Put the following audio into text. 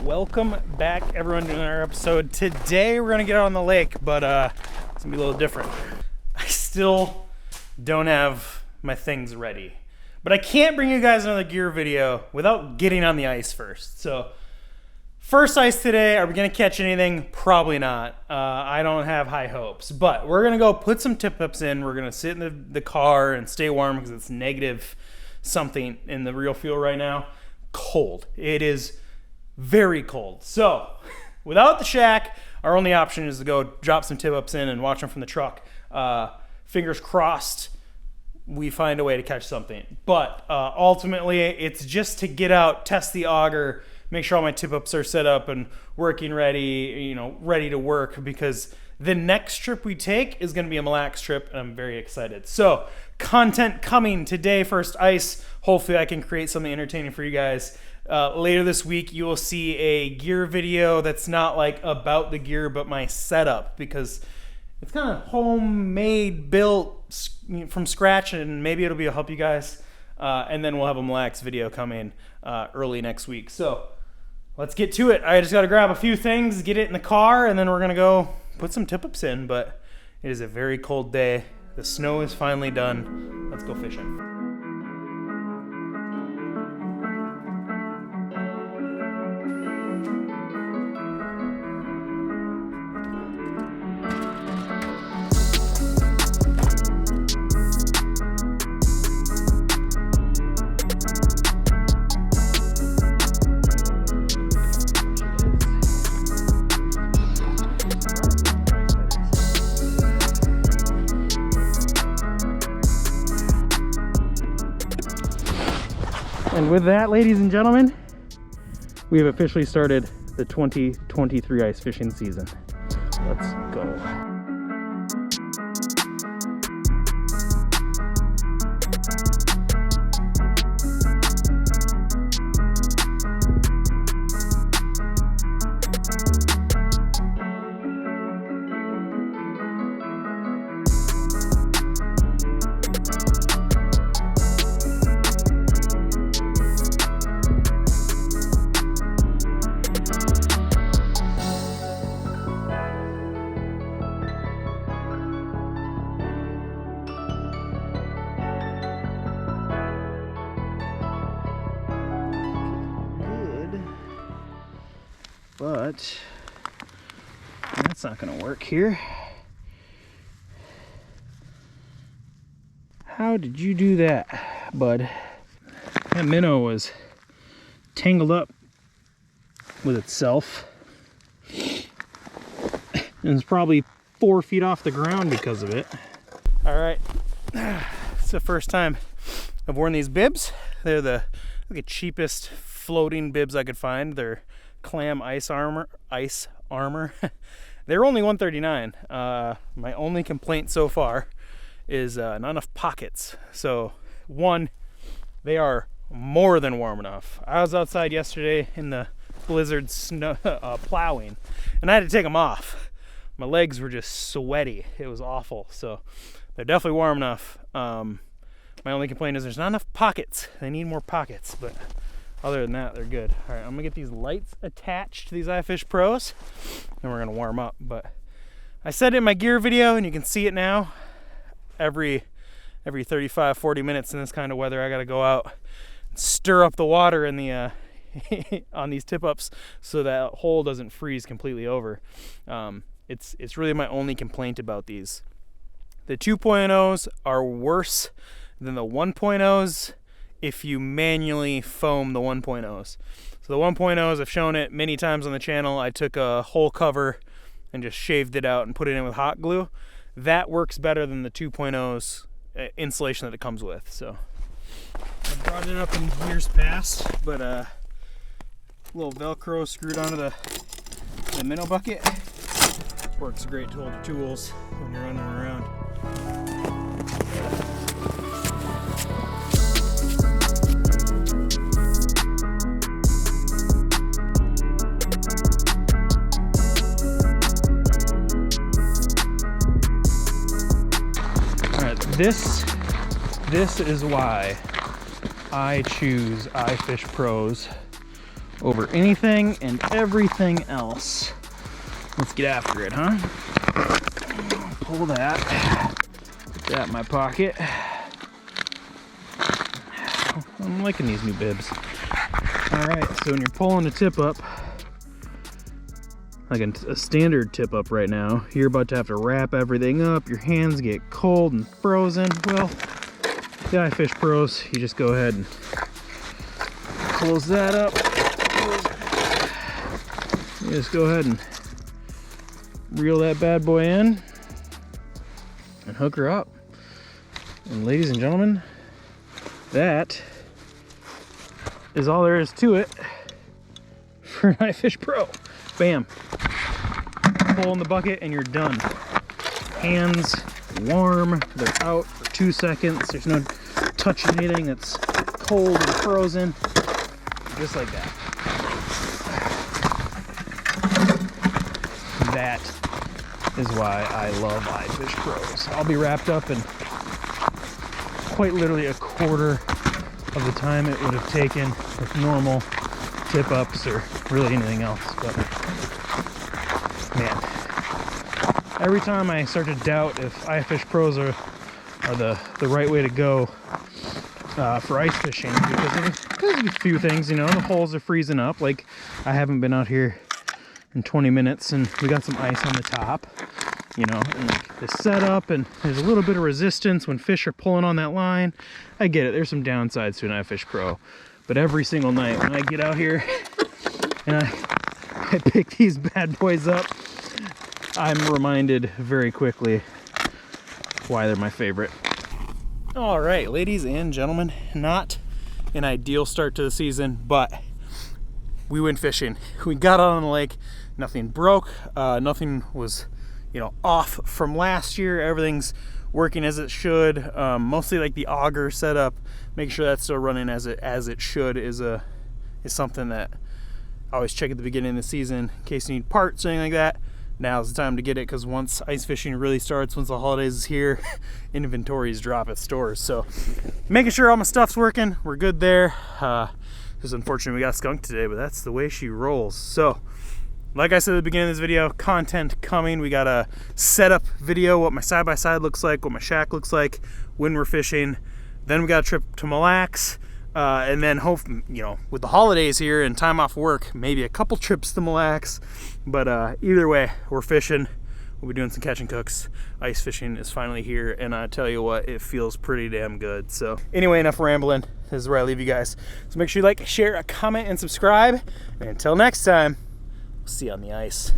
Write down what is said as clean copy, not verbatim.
Welcome back, everyone, to another episode. Today we're gonna get out on the lake, but it's gonna be a little different. I still don't have my things ready, but I can't bring you guys another gear video without getting on the ice first. So first ice today, are we gonna catch anything? Probably not. I don't have high hopes, but we're gonna go put some tip-ups in. We're gonna sit in the car and stay warm because it's negative something in the real feel right now. Cold. It is very cold. So without the shack, our only option is to go drop some tip-ups in and watch them from the truck. Fingers crossed we find a way to catch something. But ultimately, it's just to get out, test the auger, make sure all my tip-ups are set up and working ready, ready to work, because the next trip we take is going to be a Mille Lacs trip, and I'm very excited. So content coming today, first ice. Hopefully I can create something entertaining for you guys. Later this week, you will see a gear video that's not like about the gear, but my setup, because it's kind of homemade, built from scratch, and maybe it'll be a help you guys. And then we'll have a Mille Lacs video coming early next week. So let's get to it. I just got to grab a few things, get it in the car, and then we're going to go put some tip-ups in. But it is a very cold day. The snow is finally done. Let's go fishing. And with that, ladies and gentlemen, we have officially started the 2023 ice fishing season. Let's go. But that's not going to work here. How did you do that, bud? That minnow was tangled up with itself. And it's probably 4 feet off the ground because of it. All right, it's the first time I've worn these bibs. They're the cheapest floating bibs I could find. They're clam ice armor. They're only $139. My only complaint so far is not enough pockets. So one, they are more than warm enough. I was outside yesterday in the blizzard snow plowing, and I had to take them off. My legs were just sweaty. It was awful. So they're definitely warm enough. My only complaint is there's not enough pockets. They need more pockets, but other than that, they're good. All right, I'm gonna get these lights attached to these IFish Pros, and we're gonna warm up. But I said it in my gear video, and you can see it now. Every 35, 40 minutes in this kind of weather, I gotta go out and stir up the water in the on these tip-ups so that hole doesn't freeze completely over. It's really my only complaint about these. The 2.0s are worse than the 1.0s. If you manually foam the 1.0s. So the 1.0s, I've shown it many times on the channel. I took a whole cover and just shaved it out and put it in with hot glue. That works better than the 2.0s insulation that it comes with. So I brought it up in years past, but a little Velcro screwed onto the minnow bucket. Works great to hold your tools when you're running around. This is why I choose IFish Pros over anything and everything else. Let's get after it, huh? Pull that. Put that in my pocket. I'm liking these new bibs. Alright, so when you're pulling a tip up, like a standard tip up right now, you're about to have to wrap everything up. Your hands get cold and frozen. Well, the IFish Pros, you just go ahead and close that up. You just go ahead and reel that bad boy in and hook her up. And ladies and gentlemen, that is all there is to it for an IFish Pro. Bam. Pull in the bucket and you're done. Hands warm, they're out for 2 seconds. There's no touching anything that's cold and frozen. Just like that. That is why I love IFish Pros. I'll be wrapped up in quite literally a quarter of the time it would have taken with normal tip ups or really anything else. But man, every time I start to doubt if IFish Pros are the right way to go for ice fishing, because there's a few things, you know, the holes are freezing up. Like, I haven't been out here in 20 minutes and we got some ice on the top, you know, and like the setup, and there's a little bit of resistance when fish are pulling on that line. I get it, there's some downsides to an IFish Pro, but every single night when I get out here and I pick these bad boys up, I'm reminded very quickly why they're my favorite. All right, ladies and gentlemen, not an ideal start to the season, but we went fishing. We got out on the lake, nothing broke, nothing was, you know, off from last year. Everything's working as it should. Mostly like the auger setup, make sure that's still running as it should is something that I always check at the beginning of the season in case you need parts or anything like that. Now's the time to get it, because once ice fishing really starts, once the holidays is here, inventories drop at stores. So making sure all my stuff's working, we're good there. Just unfortunately we got skunked today, but that's the way she rolls. So like I said at the beginning of this video, content coming. We got a setup video, what my side-by-side looks like, what my shack looks like when we're fishing. Then we got a trip to Mille Lacs. And then hope, you know, with the holidays here and time off work, maybe a couple trips to Mille Lacs. But either way, we're fishing. We'll be doing some catch and cooks. Ice fishing is finally here, and I tell you what, it feels pretty damn good. So anyway, enough rambling. This is where I leave you guys. So make sure you like, share, comment, and subscribe. And until next time, we'll see you on the ice.